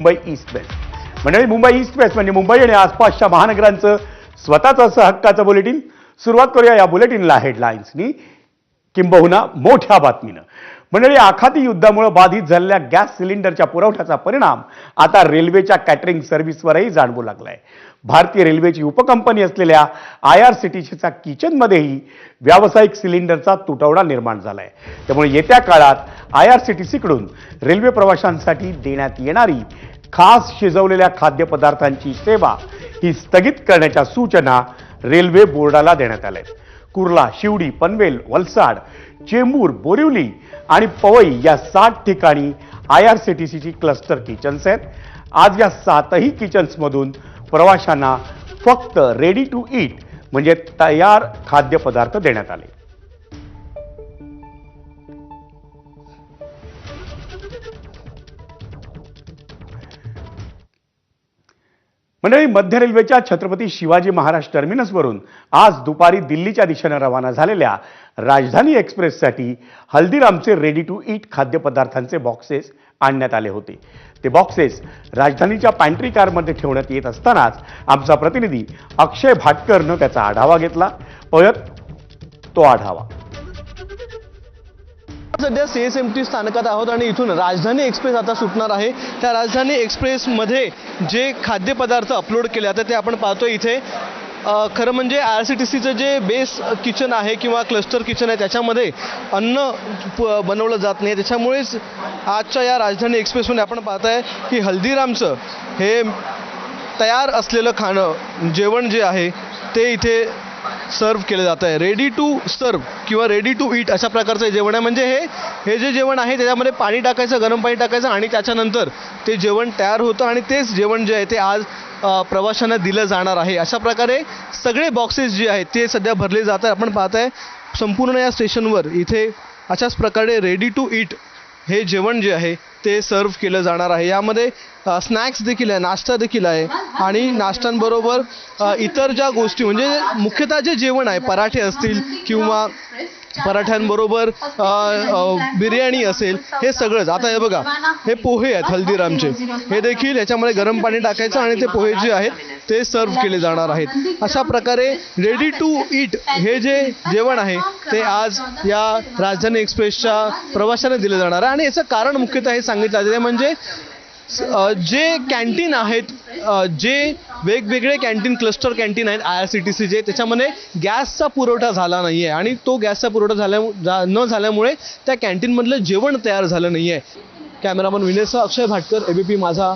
Mumbai east west मंडळी, Mumbai east west म्हणजे मुंबई आणि आसपासच्या महानगरांचं स्वतःचं असं हक्काचं बुलेटिन. सुरुवात करूया या बुलेटिनला हेडलाईन्सनी किंबहुना मोठ्या बातमीनं. मंडळी, आखाती युद्धामुळे बाधित झालेल्या गॅस सिलेंडरच्या पुरवठ्याचा परिणाम आता रेल्वेच्या कॅटरिंग सर्व्हिसवरही जाणवू लागलाय. भारतीय रेल्वेची उपकंपनी असलेल्या IRCTCच्या किचनमध्येही व्यावसायिक सिलेंडरचा तुटवडा निर्माण झालाय. त्यामुळे येत्या काळात IRCTCकडून रेल्वे प्रवाशांसाठी देण्यात येणारी खास शिजवलेल्या खाद्यपदार्थांची सेवा ही स्थगित करण्याच्या सूचना रेल्वे बोर्डाला देण्यात आल्या आहेत. कुर्ला, शिवडी, पनवेल, वलसाड, चेंबूर, बोरिवली आणि पवई या 7 ठिकाणी IRCTCची क्लस्टर किचन्स आहेत. आज या 7ही किचन्समधून प्रवाशांना फक्त रेडी टू ईट म्हणजे तयार खाद्यपदार्थ देण्यात आले. मंडळी, मध्य रेल्वेच्या छत्रपती शिवाजी महाराज टर्मिनसवरून आज दुपारी दिल्लीच्या दिशेने रवाना झालेल्या राजधानी एक्सप्रेससाठी हल्दीरामचे रेडी टू ईट खाद्यपदार्थांचे बॉक्सेस आणण्यात आले होते. ते बॉक्सेस राजधानीच्या पॅन्ट्री कारमध्ये ठेवण्यात येत असतानाच आमचा प्रतिनिधी अक्षय भाटकरनं त्याचा आढावा घेतला. तो आढावा. सध्या CSMT स्थानकात आहोत आणि इथून राजधानी एक्सप्रेस आता सुटणार आहे. त्या राजधानी एक्सप्रेसमध्ये जे खाद्यपदार्थ अपलोड केले जातात ते आपण पाहतोय इथे. खरं म्हणजे IRCTCचं जे बेस किचन आहे किंवा क्लस्टर किचन आहे त्याच्यामध्ये अन्न बनवलं जात नाही. त्याच्यामुळेच आजच्या या राजधानी एक्सप्रेसमध्ये आपण पाहताय की हल्दीरामचं हे तयार असलेलं खाणं जेवण जे आहे ते इथे सर्व केलं जातं आहे. रेडी टू सर्व किंवा रेडी टू ईट अशा प्रकारचं जेवण आहे. म्हणजे हे जे जेवण आहे त्याच्यामध्ये पाणी टाकायचं, गरम पाणी टाकायचं आणि त्याच्यानंतर ते जेवण तयार होतं आणि तेच जेवण जे आहे ते आज प्रवाशांना दिलं जाणार आहे. अशा प्रकारे सगळे बॉक्सेस जे आहेत ते सध्या भरले जात आहेत. आपण पाहताय संपूर्ण या स्टेशनवर इथे अशाच प्रकारे रेडी टू ईट हे जेवण जे आहे ते सर्व केलं जाणार आहे. यामध्ये स्नॅक्स देखील आहे, नाश्ता देखील आहे आणि नाश्त्यांबरोबर इतर ज्या गोष्टी म्हणजे मुख्यतः जे जेवण आहे पराठे असतील किंवा पराठ्यांबरोबर बिर्याणी असेल हे सगळंच. आता हे बघा, हे पोहे आहेत हल्दीरामचे, हे देखील याच्यामध्ये गरम पाणी टाकायचं आणि ते पोहे जे आहेत ते सर्व केले जाणार आहेत. अशा प्रकारे रेडी टू ईट हे जे जेवण आहे ते आज या राजधानी एक्सप्रेसच्या प्रवाशांना दिलं जाणार आहे. आणि याचं कारण मुख्यतः हे सांगितलं जाते म्हणजे जे कॅन्टीन आहेत, जे वेगवेगळे कॅन्टीन क्लस्टर कॅन्टीन आहेत IRCTCचे, त्याच्यामध्ये गॅसचा पुरवठा झाला नाही आहे आणि तो गॅसचा पुरवठा न झाल्यामुळे त्या कॅन्टीनमधलं जेवण तयार झालं नाही आहे. कॅमेरामन विनेसह अक्षय भाटकर, ABP माझा.